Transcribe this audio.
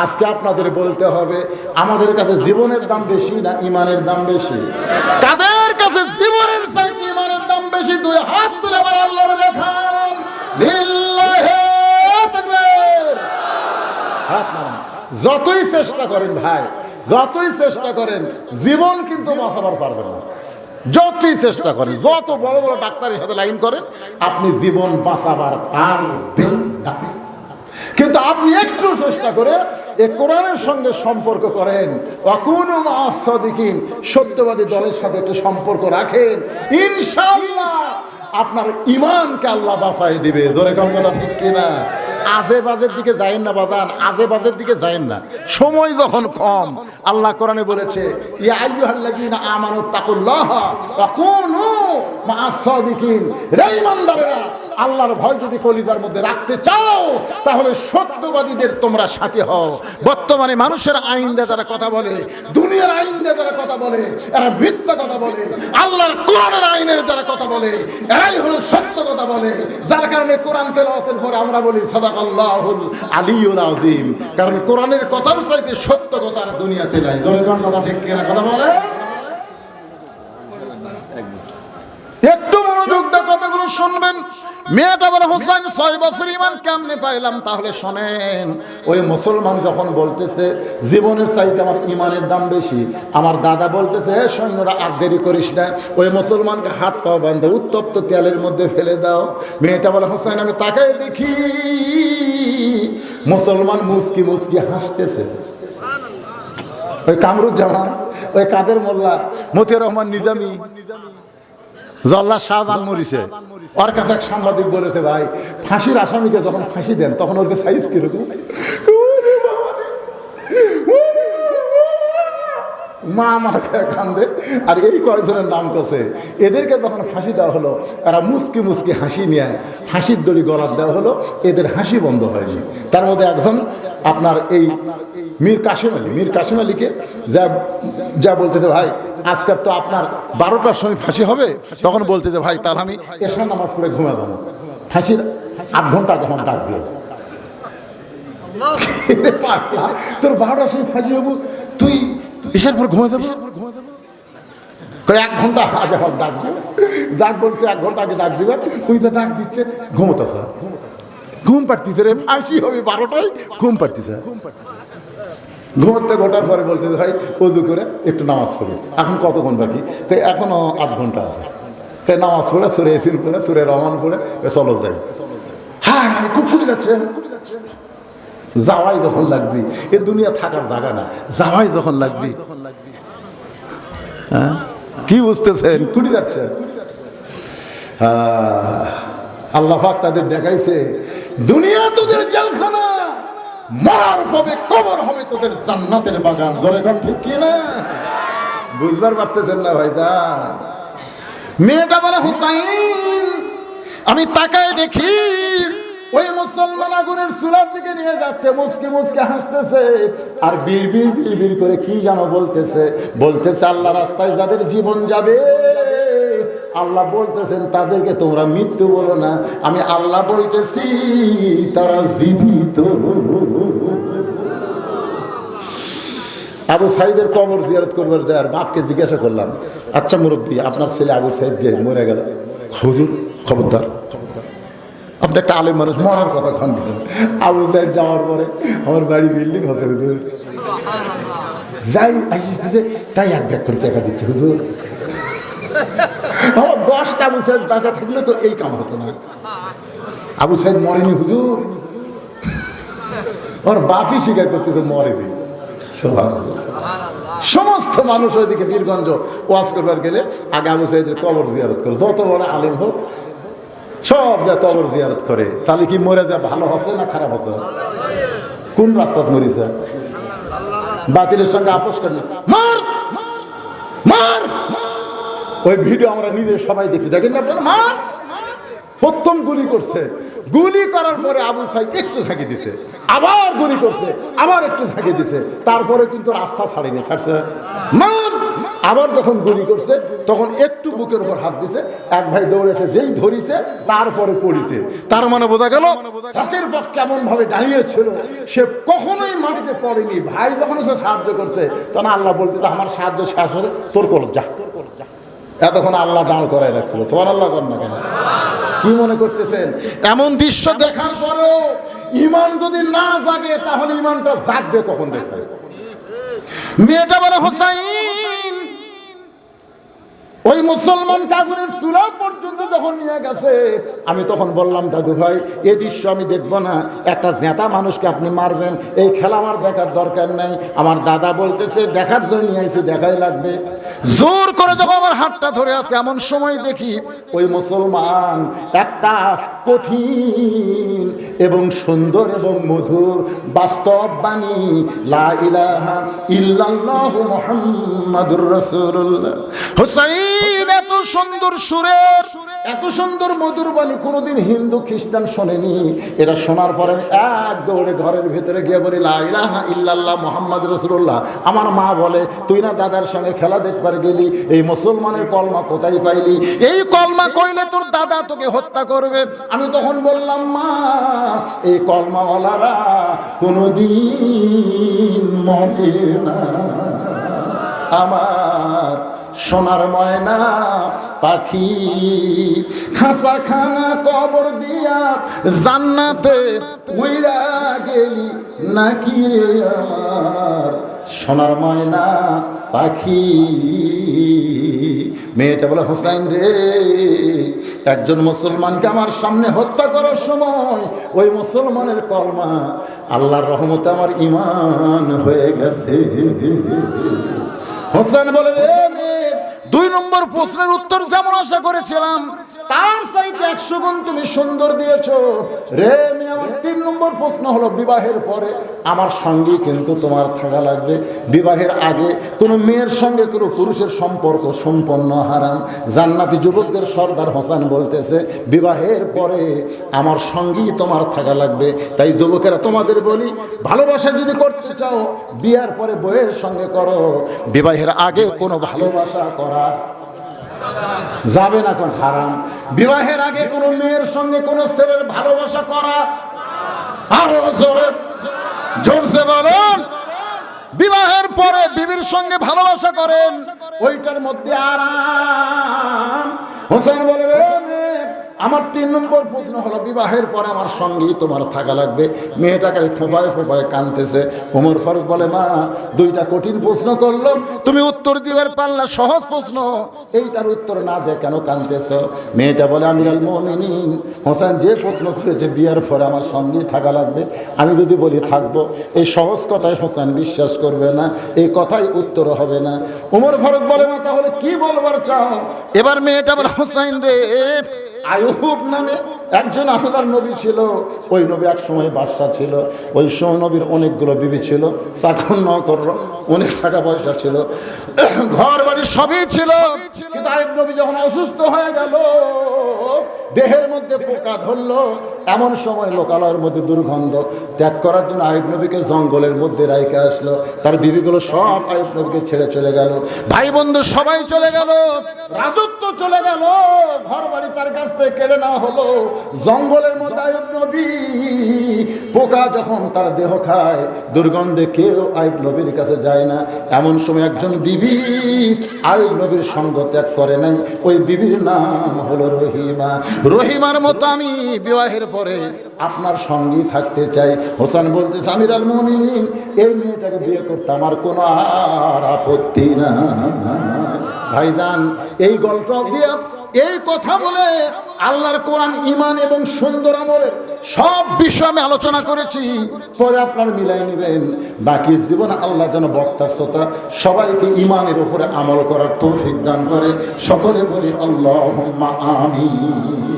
আজকে আপনাদের বলতে হবে, আমাদের কাছে জীবনের দাম বেশি না ইমানের দাম বেশি? কাদের কাছে জীবনের চাইতে ইমানের দাম বেশি? দুই হাত তুলে আবার আল্লাহর দেখান, লিল্লাহি তাকবীর। হাত নামান। যতই চেষ্টা করেন ভাই, যতই চেষ্টা করেন, জীবন কিন্তু বাঁচাবার পারবেন না। যতই চেষ্টা করেন, যত বড় বড় ডাক্তারের সাথে লাইন করেন, আপনি জীবন বাঁচাবার পারবেন না। কিন্তু আপনি একটু চেষ্টা করে এই কোরআনের সঙ্গে সম্পর্ক করেন, ওয়াকুনু মা'আস সাদিকিন, সত্যবাদী দলের সাথে একটু সম্পর্ক রাখেন, ইনশাআল্লাহ আপনার ঈমানকে আল্লাহ বাঁচাই দিবে। জোরে কোন কথা ঠিক কিনা? আজে বাজের দিকে যায়েন না বাজান, আজে বাজের দিকে যায়েন না। সময় যখন কম, আল্লাহ কোরআনে বলেছে, ইয়া আইয়ুহাল্লাযীনা আমানু তাকুল্লাহা ওয়া কুনু মা'আস সাদিকিন। রে ঈমানদারেরা, আল্লাহর ভয় যদি কলিজার মধ্যে রাখতে চাও, তাহলে সত্যবাদীদের তোমরা সাথী হও। বর্তমানে মানুষের আইন দিয়ে যারা কথা বলে, দুনিয়ার আইন দিয়ে যারা কথা বলে, এরা মিথ্যা কথা বলে। আল্লাহর কোরআনের আইনের যারা কথা বলে, এরাই হলো সত্য কথা বলে। যার কারণে কোরআন তেলাওয়াতের পরে আমরা বলি সাদাকাল্লাহুল আলিয়্যুল আযীম। কারণ কোরআনের কথার চাইতে সত্য কথা আর দুনিয়াতে নাই। জোরে কোন কথা ঠিক কিনা কথা বলে? একটু মনোযোগ দিয়ে কথাগুলো শুনবেন। মেয়েটা বলে, হোসেন 6 বছর ইমান কেমনে পাইলাম? তাহলে শোনেন, ওই মুসলমান যখন বলতেছে জীবনের চাইতে আমার ইমানের দাম বেশি, আমার দাদা বলতেছে, হে সৈন্যরা আর দেরি করিস না, ওই মুসলমানকে হাত পা বাঁধে উত্তপ্ত তেলের মধ্যে ফেলে দাও। মেয়েটা বলে, হোসেন আমি তাকাই দেখি মুসলমান মুস্কি মুস্কি হাসতেছে। ওই কামরুজ্জামান, ওই কাদের মোল্লা, মতিউর রহমান নিজামী, জল্লাদ শাহজাহান মরিছে, ওর কাছে এক সাংবাদিক বলেছে, ভাই ফাঁসির আসামিকে যখন ফাঁসি দেন তখন ওর সাইজ কিরকম? মা আমাকে কান্দে। আর এই কয়েকজনের নাম করছে, এদেরকে যখন ফাঁসি দেওয়া হলো, এরা মুসকি মুসকি হাসি নিয়ে ফাঁসির দড়ি গলার দেওয়া হলো, এদের হাসি বন্ধ হয়নি। তার মধ্যে একজন আপনার এই মীর কাসেম আলীকে যা বলতেছে, ভাই আজকাল তো আপনার 12টার সময় ফাঁসি হবে, তখন বলতেছে, ভাই তাহলে আমি এশা নামাজ পড়ে ঘুমে দেবো, ফাঁসির 8 ঘন্টা যখন ডাক দিয়ে, তোর 12টার সময় ফাঁসি হবো, তুই এশার পর ঘুমে যাবো? 1 ঘন্টা আগে আমার ডাক দেবে, যাক বলছে 1 ঘন্টা আগে ডাক দিবে, তুই তো ডাক দিচ্ছে, ঘুমোতেছে, ঘুম পাড়তিছে রে, ফাঁসি হবে 12টায়, ঘুম পাড়তিছে। ঘুমোতে ঘটার পরে বলতে, ভাই ওযু করে একটু নামাজ পড়ি। এখন কতক্ষণ বাকি? এখনো 8 ঘন্টা আছে। নামাজ পড়ে সুরে ইয়াসিন পড়ে সুরে রহমান পড়ে চলো যাই। হ্যাঁ খুব ফুটে যাচ্ছে। যাওয়াই যখন লাগবি, এ দুনিয়া থাকার জায়গা না, যাওয়াই যখন লাগবি, হ্যাঁ কি বুঝতেছেন? ফুটে যাচ্ছে। আল্লাহ পাক তাদের দেখাইছে, দুনিয়া তোদের জেলখানা, মরার পরে কবর হবে তোদের জান্নাতের বাগান। জোরে কোন ঠিক কি না? বুঝবার পারতেছেন না ভাইদা? মেয়েটা বলে, হুসাইন আমি তাকায় দেখি ওই মুসলমান আগুনের চুলার দিকে নিয়ে যাচ্ছে, মুসকি মুসকি হাসতেছে আর বিড় করে কি যেন বলতেছে। আল্লাহ রাস্তায় যাদের জীবন যাবে, আল্লাহ বলতেছেন তাদেরকে তোমরা মৃত্যু বলো না, আমি আল্লাহ বলতেছি তারা জীবিত। আবু সাইদের কবর জিয়ারত করবার যাওয়ার বাপকে জিজ্ঞাসা করলাম, আচ্ছা মুরব্বী, আপনার ছেলে আবু সাইদ যে মরে গেল, হুজুর খবরদার, আপনি একটা আলেম মানুষ, মরার কথা খান দিলেন। আবু সাইদ যাওয়ার পরে আমার বাড়ি বিল্ডিং হচ্ছে হুজুর, যাই আসতেছে তাই 1 ব্যাগ করে টাকা দিচ্ছে হুজুর। আমার 10টা আবু সাইদ টাকা থাকলে তো এই কাম হতো না। আবু সাইদ মরেনি হুজুর, ওর বাপই স্বীকার করতেছে মরেনি। সমস্ত মানুষ ওইদিকে বীরগঞ্জ ওয়াজ করবার গেলে আগে আবু সাইদের কবর জিয়ারত করে, যত বড় আলেম হোক সব যা কবর জিয়ারত করে। তাহলে কি মরে যা ভালো হচ্ছে না খারাপ হচ্ছে? কোন রাস্তাত মরিছে? বাতিলের সঙ্গে আপোষ করেন, মার মার। ওই ভিডিও আমরা নিজে সবাই দেখছি, দেখেন না আপনারা? মার। প্রথম গুলি করছে, গুলি করার পরে আবু সাইদ একটু ঝাঁকি দিছে, আবার গুলি করছে, আবার একটু ঝাঁকি দিছে, তারপরে কিন্তু রাস্তা ছাড়েনি, ছাড়ছে মার। আবার যখন গুলি করছে তখন একটু বুকের উপর হাত দিছে, এক ভাই দৌড়ে এসে যেই ধরিছে তারপরে পড়িছে। তার মানে বোঝা গেল হকের পক্ষ কেমন ভাবে দাঁড়িয়েছিল, সে কখনোই মাটিতে পড়েনি। ভাই যখন সে সাহায্য করছে তখন আল্লাহ বলতে আমার সাহায্য শেষ হলে তোর কলব যা, এতক্ষণ আল্লাহ দাঁড় করাই রাখছিল। তোমার আল্লাহ কর না কেন? কি মনে করতেছেন? এমন দৃশ্য দেখার পরেও ইমান যদি না জাগে তাহলে ইমানটা জাগবে কখন? দেখবে মেয়েটা বলে হোসাইন, ওই মুসলমান কাফিরের চূড়া পর্যন্ত যখন নিয়ে গেছে আমি তখন বললাম দাদু ভাই এই দৃশ্য আমি দেখবো না, একটা জেতা মানুষকে আপনি মারবেন, এই খেলা আমার দেখার দরকার নাই। আমার দাদা বলতেছে দেখার জন্য নিয়ে আইছি, দেখাই লাগবে। জোর করে যখন আমার হাতটা ধরে আছে এমন সময় দেখি ওই মুসলমান একটা কঠিন এবং সুন্দর এবং মধুর বাস্তব বাণী লা ইলাহা ইল্লাল্লাহু মুহাম্মাদুর রাসূলুল্লাহ। হুসাইন এত সুন্দর সুরের, এত সুন্দর মধুর বাণী কোনোদিন হিন্দু খ্রিস্টান শোনেনি। এটা শোনার পরে এক দৌড়ে ঘরের ভিতরে গিয়ে বলি লা ইলাহা ইল্লাল্লাহ মুহাম্মাদুর রাসূলুল্লাহ। আমার মা বলে তুই না দাদার সঙ্গে খেলা দেখবার গেলি, এই মুসলমানের কলমা কোথায় পাইলি? এই কলমা কইলে তোর দাদা তোকে হত্যা করবে। আমি তখন বললাম মা এই কলমাওয়ালারা কোনোদিন মরে না, আমার সোনার ময়না পাখি খাঁচা খানা কবর দিয়া জান্নাতে উইরা গেলি নাকি রে আমার সোনার ময়না পাখি। মেয়েটা বলে হোসাইন রে, একজন মুসলমানকে আমার সামনে হত্যা করার সময় ওই মুসলমানের কলমা আল্লাহর রহমতে আমার ঈমান হয়ে গেছে। হোসেন বলে রে মেয়ে, 2 নম্বর প্রশ্নের উত্তর যেমন আশা করেছিলাম তার চাইতে 100 গুণ তুমি সুন্দর দিয়েছো রে মেয়ে। আমার 3 নম্বর প্রশ্ন হলো বিবাহের পরে আমার সঙ্গে কিন্তু তোমার থাকা লাগবে। বিবাহের আগে কোনো মেয়ের সঙ্গে কোনো পুরুষের সম্পর্ক সম্পন্ন হারাম। জান্নাতি যুবকদের সর্দার হোসেন বলতেছে বিবাহের পরে আমার সঙ্গেই তোমার থাকা লাগবে। তাই যুবকেরা তোমাদের বলি ভালোবাসা যদি করতে চাও বিয়ার পরে বউয়ের সঙ্গে করো, বিবাহের আগে কোনো ভালোবাসা করা যাবে না, কোন হারাম। বিবাহের আগে কোনো মেয়ের সঙ্গে কোনো ছেলের ভালোবাসা করা, আরো জোরে জোরসে বলেন, বিবাহের পরে বিবির সঙ্গে ভালোবাসা করেন ওইটার মধ্যে আরাম। হোসেন বলে রে আমার 3 নম্বর প্রশ্ন হলো বিবাহের পরে আমার সঙ্গেই তোমার থাকা লাগবে। মেয়েটাকে ফোঁপায় ফোঁপায় কাঁদতেছে। ওমর ফারুক বলে মা 2টা কঠিন প্রশ্ন করলো, তুমি উত্তর দিবার পারলা সহজ প্রশ্ন, এইটার উত্তর না দিয়ে কেন কাঁদতেছ? মেয়েটা বলে আমিরুল মুমিনিন হোসেন যে প্রশ্ন করেছে বিয়ার পরে আমার সঙ্গেই থাকা লাগবে, আমি যদি বলি থাকবো এই সহজ কথায় হোসেন বিশ্বাস করবে না, এই কথাই উত্তর হবে না। ওমর ফারুক বলে মা তাহলে কি বলবার চাও? এবার মেয়েটা বলে হোসেন রে আইয়ুব নামে একজন আল্লাহর নবী ছিল, ওই নবী এক সময় বাদশা ছিল, ওই সময় নবীর অনেকগুলো বিবি ছিল, চাকর নকর অনেক টাকা পয়সা ছিল, ঘর বাড়ি সবই ছিল। কিন্তু আইয়ুব নবী যখন অসুস্থ হয়ে গেল, দেহের মধ্যে পোকা ধরলো, এমন সময় লোকালয়ের মধ্যে দুর্গন্ধ ত্যাগ করার জন্য আইয়ুব নবীকে জঙ্গলের মধ্যে রাইখে আসলো। তার বিবিগুলো সব আইয়ুব নবীকে ছেড়ে চলে গেল, ভাই বন্ধু সবাই চলে গেল, রাজত্ব চলে গেল, ঘর বাড়ি তার কাছ থেকে কেড়ে নেওয়া হলো। জঙ্গলের মধ্যে আইয়ুব নবী পোকা যখন তার দেহ খায়, দুর্গন্ধে কেউ আইয়ুব নবীর কাছে যায় না। এমন সময় একজন বিবি আইয়ুব নবীর সঙ্গ ত্যাগ করে নাই, ওই বিবির নাম হলো রহিমা। রহিমার মতো আমি বিবাহের পরে আপনার সঙ্গেই থাকতে চাই। হোসেন বলতেছে আমিরুল মুমিনিন এই মেয়েটাকে বিয়ে করতে আমার কোনো আর আপত্তি না। ভাইজান এই গল্প দিয়ে এই কথা বলে আল্লাহর কোরআন ঈমান এবং সুন্দর আমলের সব বিষয় আমি আলোচনা করেছি, পরে আপনারা মিলাই নেবেন। বাকি জীবন আল্লাহ যেন বক্তা শ্রোতা সবাইকে ঈমানের উপরে আমল করার তৌফিক দান করে। সকলে বলি আল্লাহুম্মা আমিন।